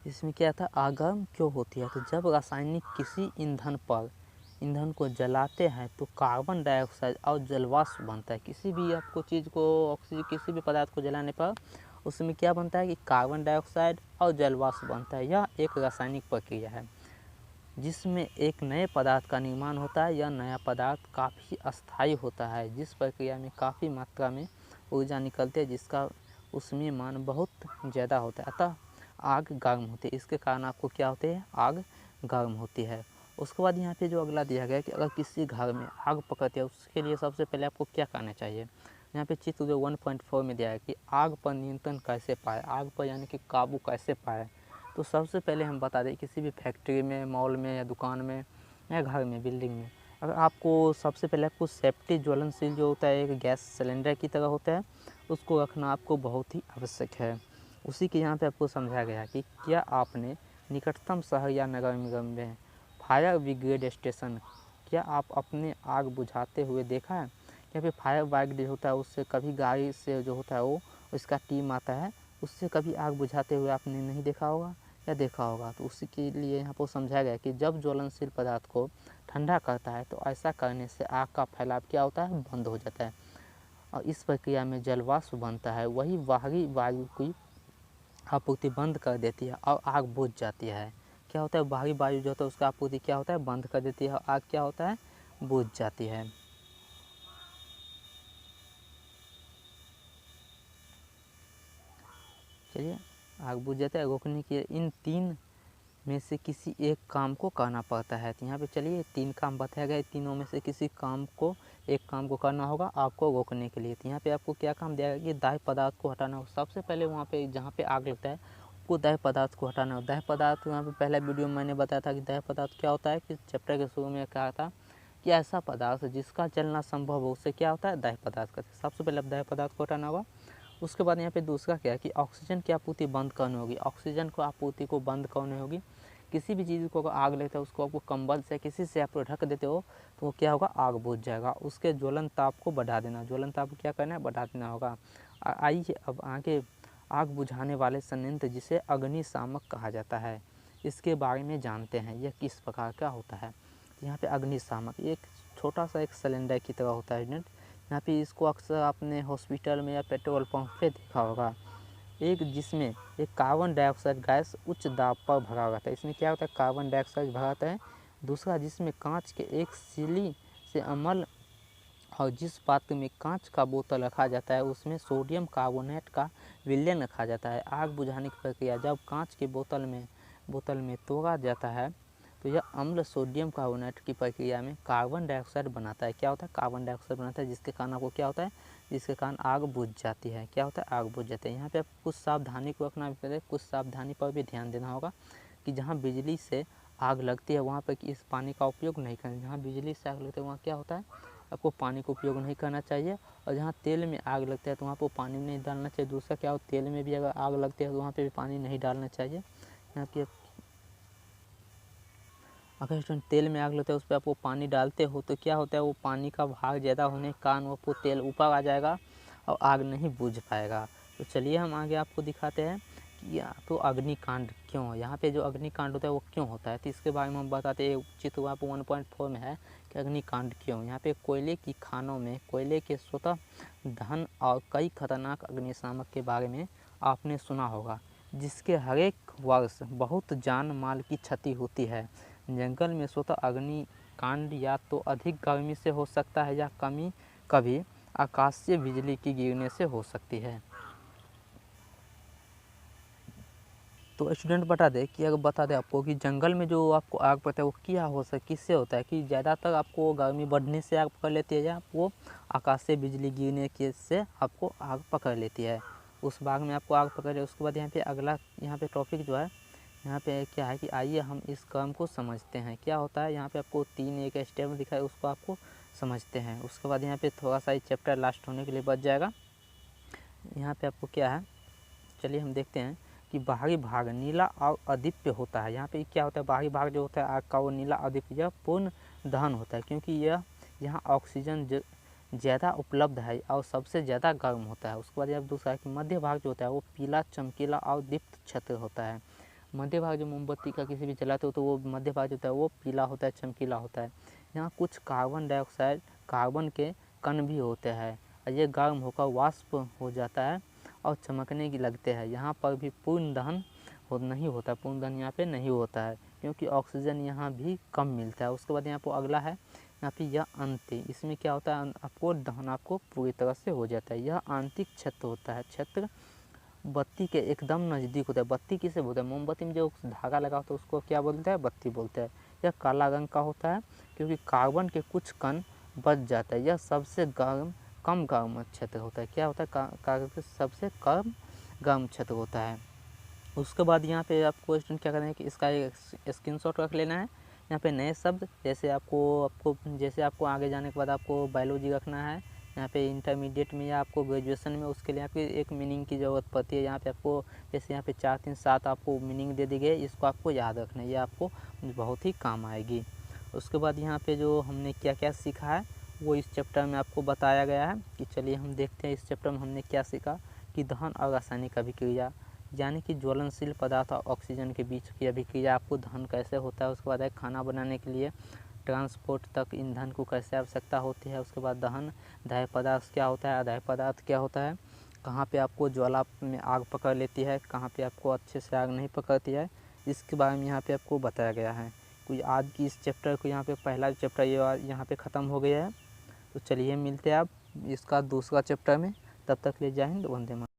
इसमें क्या था, आग गर्म क्यों होती है? तो जब रासायनिक किसी ईंधन को जलाते हैं तो कार्बन डाइऑक्साइड और जलवाष्प बनता है। किसी भी आपको चीज़ को, ऑक्सीजन, किसी भी पदार्थ को जलाने पर उसमें क्या बनता है कि कार्बन डाइऑक्साइड और जलवाष्प बनता है। यह एक रासायनिक प्रक्रिया है जिसमें एक नए पदार्थ का निर्माण होता है। यह नया पदार्थ काफ़ी अस्थायी होता है, जिस प्रक्रिया में काफ़ी मात्रा में ऊर्जा निकलती है, जिसका उसमें मान बहुत ज़्यादा होता है, अतः आग गर्म होती है। इसके कारण आपको क्या होते हैं, आग गर्म होती है। उसके बाद यहाँ पे जो अगला दिया गया है कि अगर किसी घर में आग पकड़ती है उसके लिए सबसे पहले आपको क्या करना चाहिए। यहाँ पे चित्र जो 1.4 में दिया है कि आग पर नियंत्रण कैसे पाए, आग पर यानी कि काबू कैसे पाए। तो सबसे पहले हम बता दें, किसी भी फैक्ट्री में, मॉल में या दुकान में या घर में, बिल्डिंग में, अगर आपको सबसे पहले आपको सेफ्टी ज्वलनशील जो होता है एक गैस सिलेंडर की तरह होता है, उसको रखना आपको बहुत ही आवश्यक है। उसी के यहाँ पे आपको समझाया गया कि क्या आपने निकटतम शहर या नगर निगम में फायर ब्रिगेड स्टेशन, क्या आप अपने आग बुझाते हुए देखा है? या फिर फायर ब्रिगेड होता है उससे कभी गाड़ी से जो होता है वो उसका टीम आता है, उससे कभी आग बुझाते हुए आपने नहीं देखा होगा या देखा होगा। तो उसी के लिए यहाँ पर समझाया गया कि जब ज्वलनशील पदार्थ को ठंडा करता है तो ऐसा करने से आग का फैलाव क्या होता है, बंद हो जाता है और इस प्रक्रिया में जलवाष्प बनता है, वही बाहरी वायु की आपूर्ति बंद कर देती है और आग बुझ जाती है। क्या होता है, बाहरी वायु जो होता है उसका आपूर्ति क्या होता है, बंद कर देती है और आग क्या होता है, बुझ जाती है। चलिए, आग बुझ जाता है, रोकने के इन 3 में से किसी एक काम को करना पड़ता है। तो यहाँ पे चलिए 3 काम बताया गया है, तीनों में से किसी काम को, एक काम को करना होगा आपको रोकने के लिए। तो यहाँ पे आपको क्या काम दिया गया कि दाह्य पदार्थ को हटाना होगा। सबसे पहले वहाँ पे जहाँ पे आग लगता है वो दाह्य पदार्थ को हटाना होगा। दाह्य पदार्थ यहाँ पे पहला वीडियो में मैंने बताया था कि दाह्य पदार्थ क्या होता है, कि चैप्टर के शुरू में कहा था कि ऐसा पदार्थ जिसका जलना संभव हो उसे क्या होता है, दाह्य पदार्थ कहते हैं। सबसे पहले दाह्य पदार्थ को हटाना होगा। उसके बाद यहाँ पे दूसरा क्या है कि ऑक्सीजन की आपूर्ति बंद करनी होगी। ऑक्सीजन को आपूर्ति को बंद करनी होगी। किसी भी चीज़ को अगर आग लगता है उसको आपको कंबल से, किसी से आप ढक देते हो तो वो क्या होगा, आग बुझ जाएगा। उसके ज्वलन ताप को बढ़ा देना, ज्वलन ताप को क्या करना है, बढ़ा देना होगा। आइए अब आगे आग बुझाने वाले संयंत्र जिसे अग्निशामक कहा जाता है, इसके बारे में जानते हैं, यह किस प्रकार का होता है। यहाँ पे अग्निशामक एक छोटा सा एक सिलेंडर की तरह होता है। यहाँ पे इसको अक्सर आपने हॉस्पिटल में या पेट्रोल पंप पे देखा होगा। एक जिसमें एक कार्बन डाइऑक्साइड गैस उच्च दाब पर भरा रहता है। इसमें क्या होता है, कार्बन डाइऑक्साइड भरा रहता है। दूसरा, जिसमें कांच के एक सिली से अमल और जिस पात्र में कांच का बोतल रखा जाता है उसमें सोडियम कार्बोनेट का विलयन रखा जाता है। आग बुझाने की प्रक्रिया जब कांच के बोतल में तोड़ा जाता है तो यह अम्ल सोडियम कार्बोनेट की प्रक्रिया में कार्बन डाइऑक्साइड बनाता है। क्या होता है, कार्बन डाइऑक्साइड बनाता है, जिसके कारण आपको क्या होता है, जिसके कारण आग बुझ जाती है। क्या होता है, आग बुझ जाती है। यहाँ पे आपको कुछ सावधानी को रखना भी, कुछ सावधानी पर भी ध्यान देना होगा कि जहाँ बिजली से आग लगती है वहाँ पर इस पानी का उपयोग नहीं करना। जहाँ बिजली से आग लगती है वहाँ क्या होता है, आपको पानी का उपयोग नहीं करना चाहिए। और जहाँ तेल में आग लगता है तो वहाँ पर पानी नहीं डालना चाहिए। दूसरा क्या हो, तेल में भी अगर आग लगती है तो वहाँ पर भी पानी नहीं डालना चाहिए। यहाँ की अगर स्टूडेंट तेल में आग लगता है उस पर आप वो पानी डालते हो तो क्या होता है, वो पानी का भार ज़्यादा होने के कारण वो तेल ऊपर आ जाएगा और आग नहीं बुझ पाएगा। तो चलिए हम आगे आपको दिखाते हैं कि तो अग्निकांड क्यों, यहाँ पे जो अग्निकांड होता है वो क्यों होता है, तो इसके बारे में हम बताते हैं। चित्र आप 1.4 में है कि अग्निकांड क्यों। यहाँ पे कोयले की खानों में कोयले के स्वतः दहन और कई खतरनाक अग्निशामक के बारे में आपने सुना होगा, जिसके हर एक वर्ष बहुत जान माल की क्षति होती है। जंगल में स्वतः अग्निकांड या तो अधिक गर्मी से हो सकता है या कभी आकाशीय बिजली की गिरने से हो सकती है। तो स्टूडेंट बता दें आपको कि जंगल में जो आपको आग पड़ता है वो क्या हो सकता है, किससे होता है, कि ज़्यादातर आपको गर्मी बढ़ने से आग पकड़ लेती है या आपको आकाशीय बिजली गिरने के से आपको आग पकड़ लेती है। उस बाग में आपको आग पकड़ ले। उसके बाद यहाँ पे अगला यहाँ पे टॉपिक जो है, यहाँ पे क्या है कि आइए हम इस क्रम को समझते हैं। क्या होता है, यहाँ पे आपको 3 एक स्टेप दिखा है उसको आपको समझते हैं। उसके बाद यहाँ पे थोड़ा सा चैप्टर लास्ट होने के लिए बच जाएगा। यहाँ पे आपको क्या है, चलिए हम देखते हैं कि बाहरी भाग नीला और अदीप्य होता है। यहाँ पे क्या होता है, बाहरी भाग जो होता है आग का वो नीला अदीप्य, यह पूर्ण दहन होता है क्योंकि यह यहाँ ऑक्सीजन ज़्यादा उपलब्ध है और सबसे ज़्यादा गर्म होता है। उसके बाद यह दूसरा है कि मध्य भाग जो होता है वो पीला, चमकीला और दीप्त क्षेत्र होता है। मध्य भाग जो मोमबत्ती का किसी भी जलाते हो तो वो मध्य भाग जो होता है वो पीला होता है, चमकीला होता है। यहाँ कुछ कार्बन डाइऑक्साइड, कार्बन के कण भी होते हैं और ये गर्म होकर वाष्प हो जाता है और चमकने की लगते हैं। यहाँ पर भी पूर्ण दहन नहीं होता, पूर्ण दहन यहाँ पे नहीं होता है क्योंकि ऑक्सीजन यहाँ भी कम मिलता है। उसके बाद यहाँ पर अगला है यहाँ पे यह अंत्य, इसमें क्या होता है आपको दहन आपको पूरी तरह से हो जाता है। यह आंतरिक क्षेत्र होता है, क्षेत्र बत्ती के एकदम नज़दीक होता है। बत्ती किसे बोलते हैं, मोमबत्ती में जो धागा लगा होता है उसको क्या बोलते हैं, बत्ती बोलते हैं। यह काला रंग का होता है क्योंकि कार्बन के कुछ कण बच जाता है। यह सबसे कम गर्म क्षेत्र होता है। क्या होता है, कार्बन के सबसे कम गर्म क्षेत्र होता है। उसके बाद यहाँ पे आपको स्टूडेंट क्या करना है कि इसका एक स्क्रीनशॉट रख लेना है। यहाँ पे नए शब्द जैसे आपको आगे जाने के बाद आपको बायोलॉजी रखना है, यहाँ पे इंटरमीडिएट में या आपको ग्रेजुएशन में, उसके लिए आपको एक मीनिंग की ज़रूरत पड़ती है। यहाँ पे आपको जैसे यहाँ पे 4 3 7 आपको मीनिंग दे दी गई, इसको आपको याद रखना है, ये आपको बहुत ही काम आएगी। उसके बाद यहाँ पे जो हमने क्या क्या सीखा है वो इस चैप्टर में आपको बताया गया है कि चलिए हम देखते हैं इस चैप्टर में हमने क्या सीखा कि दहन और रासायनिक अभिक्रिया, यानी कि ज्वलनशील पदार्थ और ऑक्सीजन के बीच की अभिक्रिया आपको दहन कैसे होता है। उसके बाद है खाना बनाने के लिए ट्रांसपोर्ट तक ईंधन को कैसे आवश्यकता होती है। उसके बाद दहन दाह्य पदार्थ क्या होता है, अदाह्य पदार्थ क्या होता है, कहाँ पे आपको ज्वाला में आग पकड़ लेती है, कहाँ पे आपको अच्छे से आग नहीं पकड़ती है, इसके बारे में यहाँ पे आपको बताया गया है। कोई आज की इस चैप्टर को यहाँ पे पहला चैप्टर ये यहाँ पे ख़त्म हो गया है। तो चलिए मिलते हैं आप इसका दूसरा चैप्टर में, तब तक ले जय हिंद, वंदे मातरम।